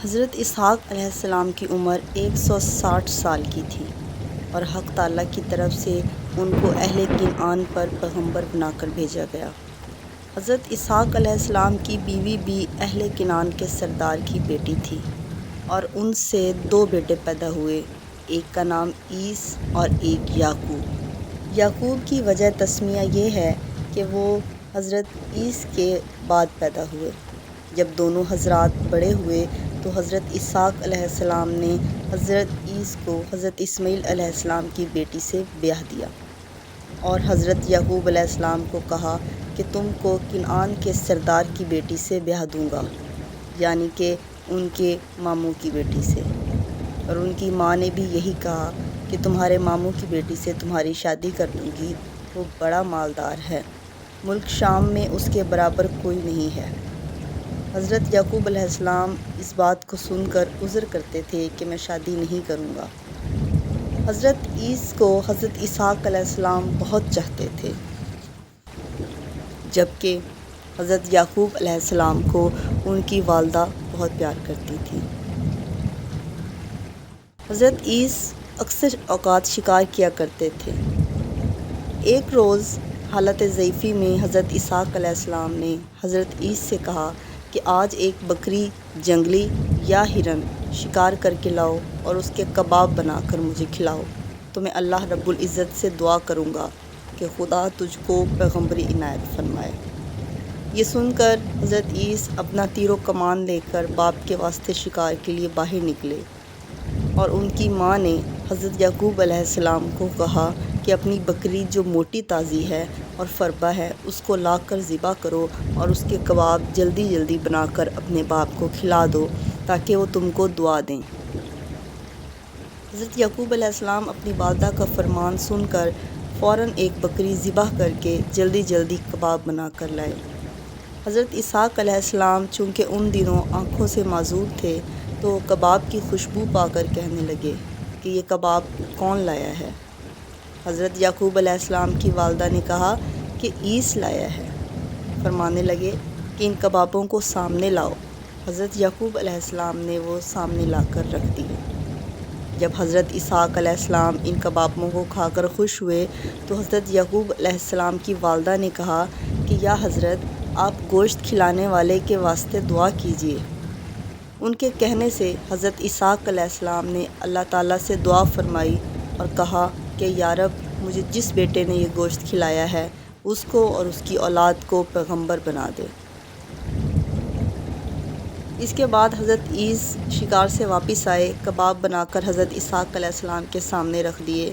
حضرت اسحاق علیہ السلام کی عمر 160 سال کی تھی اور حق تعالیٰ کی طرف سے ان کو اہل کنعان پر پیغمبر بنا کر بھیجا گیا۔ حضرت اسحاق علیہ السلام کی بیوی بھی اہل کنعان کے سردار کی بیٹی تھی اور ان سے 2 بیٹے پیدا ہوئے، ایک کا نام عیس اور ایک یعقوب۔ یعقوب کی وجہ تسمیہ یہ ہے کہ وہ حضرت عیس کے بعد پیدا ہوئے۔ جب دونوں حضرات بڑے ہوئے تو حضرت اسحاق علیہ السلام نے حضرت عیس کو حضرت اسماعیل علیہ السلام کی بیٹی سے بیاہ دیا اور حضرت یعقوب علیہ السلام کو کہا کہ تم کو کنعان کے سردار کی بیٹی سے بیاہ دوں گا، یعنی کہ ان کے ماموں کی بیٹی سے۔ اور ان کی ماں نے بھی یہی کہا کہ تمہارے ماموں کی بیٹی سے تمہاری شادی کر دوں گی، وہ بڑا مالدار ہے، ملک شام میں اس کے برابر کوئی نہیں ہے۔ حضرت یعقوب علیہ السلام اس بات کو سن کر عذر کرتے تھے کہ میں شادی نہیں کروں گا۔ حضرت عیس کو حضرت اسحاق علیہ السلام بہت چاہتے تھے، جبکہ حضرت یعقوب علیہ السلام کو ان کی والدہ بہت پیار کرتی تھی۔ حضرت عیس اکثر اوقات شکار کیا کرتے تھے۔ ایک روز حالت ضعیفی میں حضرت اسحاق علیہ السلام نے حضرت عیس سے کہا کہ آج ایک بکری، جنگلی یا ہرن شکار کر کے لاؤ اور اس کے کباب بنا کر مجھے کھلاؤ، تو میں اللہ رب العزت سے دعا کروں گا کہ خدا تجھ کو پیغمبری عنایت فرمائے۔ یہ سن کر حضرت عیس اپنا تیر و کمان لے کر باپ کے واسطے شکار کے لیے باہر نکلے اور ان کی ماں نے حضرت یعقوب علیہ السلام کو کہا کہ اپنی بکری جو موٹی تازی ہے اور فربہ ہے اس کو لا کر ذبح کرو اور اس کے کباب جلدی جلدی بنا کر اپنے باپ کو کھلا دو تاکہ وہ تم کو دعا دیں۔ حضرت یعقوب علیہ السلام اپنی والدہ کا فرمان سن کر فوراً ایک بکری ذبح کر کے جلدی جلدی کباب بنا کر لائے۔ حضرت اسحاق علیہ السلام چونکہ ان دنوں آنکھوں سے معذور تھے تو کباب کی خوشبو پا کر کہنے لگے کہ یہ کباب کون لایا ہے؟ حضرت یعقوب علیہ السلام کی والدہ نے کہا کہ عیس لایا ہے۔ فرمانے لگے کہ ان کبابوں کو سامنے لاؤ۔ حضرت یعقوب علیہ السلام نے وہ سامنے لا کر رکھ دیے۔ جب حضرت اسحاق علیہ السلام ان کبابوں کو کھا کر خوش ہوئے تو حضرت یعقوب علیہ السلام کی والدہ نے کہا کہ یا حضرت آپ گوشت کھلانے والے کے واسطے دعا کیجیے۔ ان کے کہنے سے حضرت اسحاق علیہ السلام نے اللہ تعالیٰ سے دعا فرمائی اور کہا کہ یا رب مجھے جس بیٹے نے یہ گوشت کھلایا ہے اس کو اور اس کی اولاد کو پیغمبر بنا دے۔ اس کے بعد حضرت عیس شکار سے واپس آئے، کباب بنا کر حضرت اسحاق علیہ السلام کے سامنے رکھ دیے۔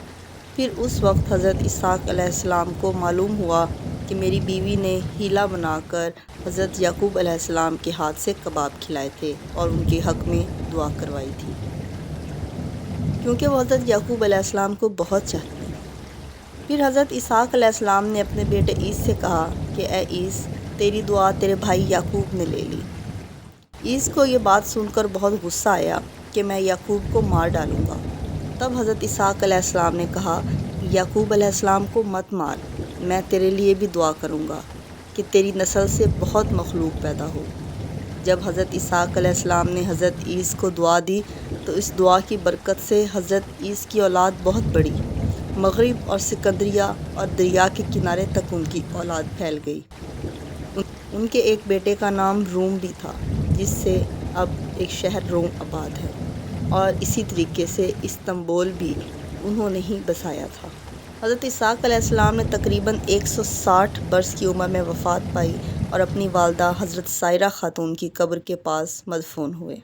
پھر اس وقت حضرت اسحاق علیہ السلام کو معلوم ہوا کہ میری بیوی نے ہیلا بنا کر حضرت یعقوب علیہ السلام کے ہاتھ سے کباب کھلائے تھے اور ان کے حق میں دعا کروائی تھی، کیونکہ وہ حضرت یعقوب علیہ السلام کو بہت چاہتے ہیں۔ پھر حضرت اسحاق علیہ السلام نے اپنے بیٹے عیس سے کہا کہ اے عیس، تیری دعا تیرے بھائی یعقوب نے لے لی۔ عیس کو یہ بات سن کر بہت غصہ آیا کہ میں یعقوب کو مار ڈالوں گا۔ تب حضرت اسحاق علیہ السلام نے کہا یعقوب علیہ السلام کو مت مار، میں تیرے لیے بھی دعا کروں گا کہ تیری نسل سے بہت مخلوق پیدا ہو۔ جب حضرت اسحاق علیہ السلام نے حضرت عیس کو دعا دی تو اس دعا کی برکت سے حضرت عیس کی اولاد بہت بڑی، مغرب اور سکندریہ اور دریا کے کنارے تک ان کی اولاد پھیل گئی۔ ان کے ایک بیٹے کا نام روم بھی تھا، جس سے اب ایک شہر روم آباد ہے، اور اسی طریقے سے استنبول بھی انہوں نے ہی بسایا تھا۔ حضرت اسحاق علیہ السلام نے تقریباً 160 برس کی عمر میں وفات پائی اور اپنی والدہ حضرت سائرہ خاتون کی قبر کے پاس مدفون ہوئے۔